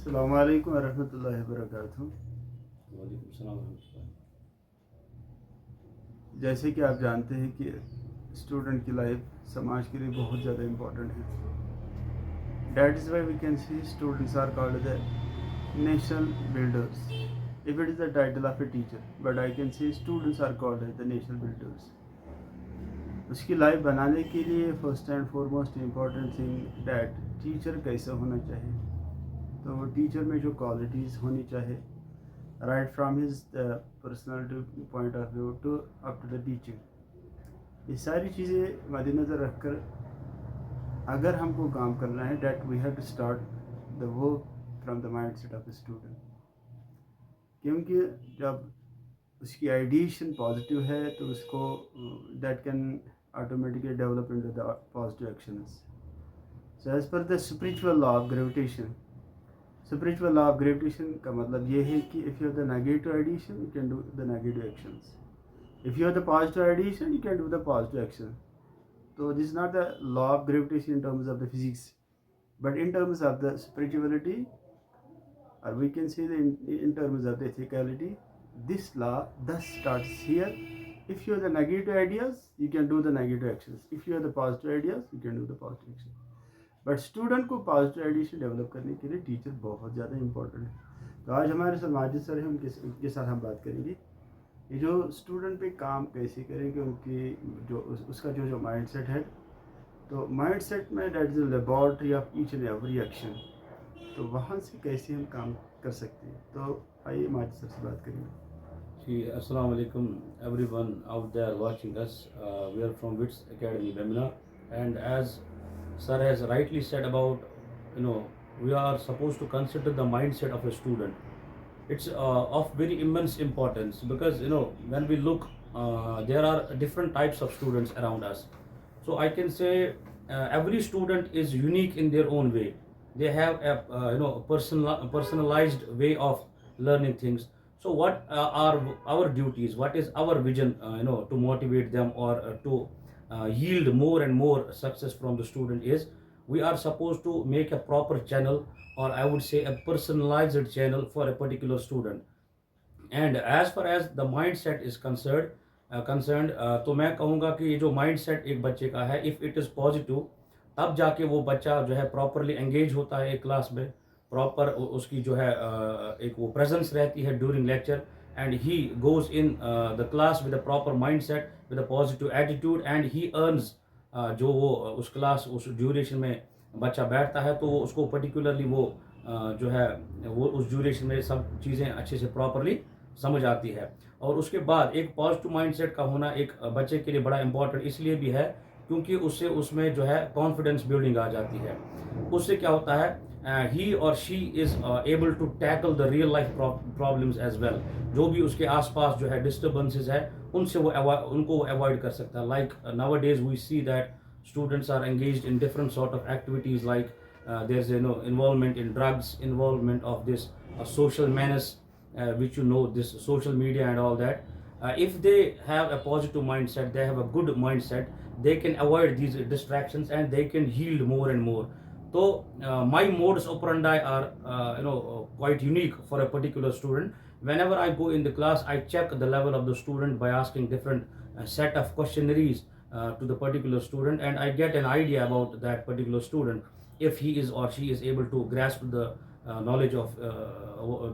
अस्सलाम वालेकुम रहमतुल्लाहि व बरकातहू। वालेकुम सलाम रहमतुल्लाह। जैसे कि आप जानते हैं कि स्टूडेंट की लाइफ समाज के लिए बहुत ज़्यादा इम्पोर्टेंट है। That is why we can see students are called the national builders. If it is the title of a teacher, but I can see students are called the national builders. उसकी life बनाने के लिए first and foremost important thing that teacher कैसा होना चाहिए। तो teacher में जो क्वालिटीज़ होनी चाहिए, right from his personality point of view to up to the teaching, ये सारी चीज़ें मद्देनज़र रखकर अगर हमको काम करना है, that we have to start the work from the mindset of the student. क्योंकि जब उसकी आइडिएशन पॉजिटिव है तो उसको that can automatically develop into the positive actions. So as per the spiritual law of gravitation, spiritual law of gravitation का मतलब ये है कि if you have the negative ideation you can do the negative actions, if you have the positive ideation you can do the positive action. So this is not the law of gravitation in terms of the physics, but in terms of the spirituality, or we can say in terms of the ethicality, this law thus starts here. If you have the negative ideas you can do the negative actions, if you have the positive ideas you can do the positive actions. But student को positive ideation develop करने के लिए teacher बहुत ज़्यादा important है। तो आज हमारे साथ माजिद सर हैं, उनके साथ हम बात करेंगे ये जो स्टूडेंट पे काम कैसे करेंगे, उनकी जो उसका जो माइंड सेट है। तो माइंड सेट में that is laboratory of each and every action, तो वहाँ से कैसे हम काम कर सकते हैं। तो आइए माजिद सर से बात करेंगे। जी, अस्सलाम वालेकुम everyone out there watching us. We are from WITS Academy, Bemina, and as Sir has rightly said about, we are supposed to consider the mindset of a student. It's of very immense importance because when we look, there are different types of students around us. So I can say every student is unique in their own way. They have a personalized way of learning things. So what are our duties? What is our vision? To motivate them or to yield more and more success from the student is we are supposed to make a proper channel, or I would say a personalized channel for a particular student. And as far as the mindset is concerned, तो मैं कहूँगा कि ये जो mind set एक बच्चे का है, इफ़ इट इज़ पॉजिटिव, तब जाके वो बच्चा जो है प्रॉपरली एंगेज होता है एक क्लास में, प्रॉपर उसकी जो है एक वो प्रेजेंस रहती है during lecture, and he goes in the class with a proper mind set with a positive attitude, and he earns जो वो उस क्लास उस ड्यूरेशन में बच्चा बैठता है, तो वो उसको पर्टिकुलरली वो जो है वो उस ड्यूरेशन में सब चीज़ें अच्छे से प्रॉपरली समझ आती है। और उसके बाद एक पॉजिटिव माइंडसेट का होना एक बच्चे के लिए बड़ा इंपॉर्टेंट इसलिए भी है क्योंकि उससे उसमें जो है कॉन्फिडेंस बिल्डिंग आ जाती है। उससे क्या होता है, ही और she is able to tackle the real life problems as well. जो भी उसके आसपास जो है डिस्टर्बेंसेस है उनसे वो उनको अवॉइड कर सकता है। Like nowadays we see that students are engaged in different sort of activities, like there's involvement in drugs, involvement of this social menace, which this social media and all that. If they have a positive mindset, they have a good mindset, they can avoid these distractions and they can yield more and more. So my modus operandi are quite unique for a particular student. Whenever I go in the class, I check the level of the student by asking different set of questionnaires to the particular student, and I get an idea about that particular student, if he is or she is able to grasp the knowledge of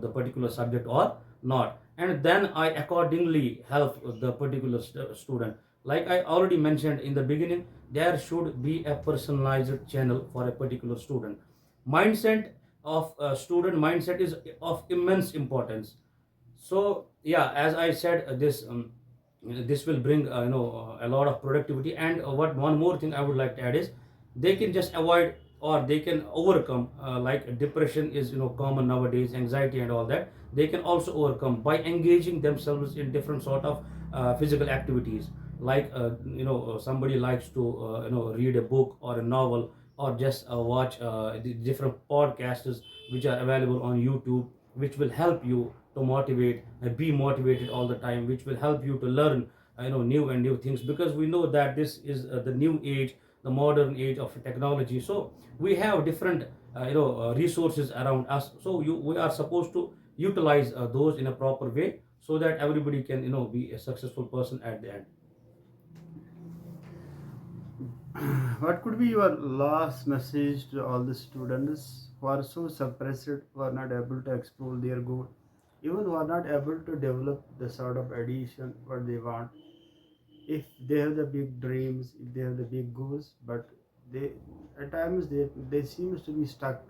the particular subject or not, and then I accordingly help the particular student. Like I already mentioned in the beginning, there should be a personalized channel for a particular student. Mindset of student mindset is of immense importance. So yeah, as I said, this will bring a lot of productivity. And what one more thing I would like to add is they can just avoid or they can overcome, like depression is common nowadays, anxiety and all that. They can also overcome by engaging themselves in different sort of physical activities, like somebody likes to read a book or a novel, or just watch the different podcasts which are available on YouTube, which will help you to motivate and be motivated all the time, which will help you to learn new and new things, because we know that this is the new age, the modern age of technology. So we have different resources around us. So we are supposed to utilize those in a proper way, so that everybody can be a successful person at the end. What could be your last message to all the students who are so suppressed, who are not able to explore their goal, even who are not able to develop the sort of addition what they want? If they have the big dreams, if they have the big goals, but they at times they seems to be stuck.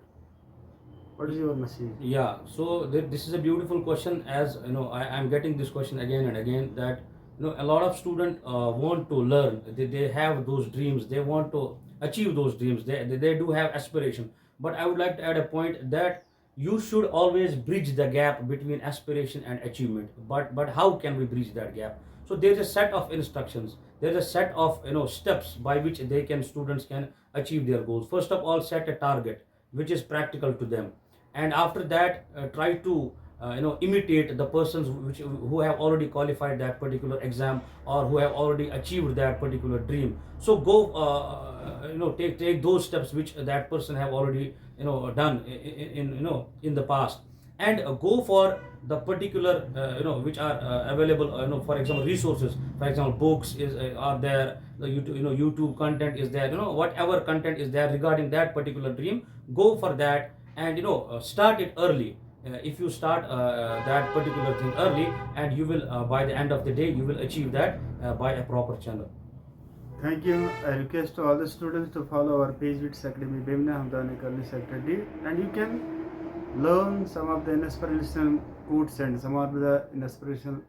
What is your message? Yeah, so this is a beautiful question. As you know, I am getting this question again and again, that a lot of students want to learn. They have those dreams, they want to achieve those dreams, they do have aspiration. But I would like to add a point that you should always bridge the gap between aspiration and achievement. But how can we bridge that gap? So there's a set of instructions, there's a set of steps by which students can achieve their goals. First of all, set a target which is practical to them, and after that try to imitate the persons who have already qualified that particular exam, or who have already achieved that particular dream. So go take those steps which that person have already done in the past, and go for the particular which are available, for example resources. For example, books are there, the YouTube content is there, whatever content is there regarding that particular dream. Go for that, and start it early. If you start that particular thing early, and you will by the end of the day you will achieve that by a proper channel. Thank you. I request all the students to follow our page with Academy Bemna Hamdani Karni Secretary, and you can learn some of the inspirational quotes and some of the inspirational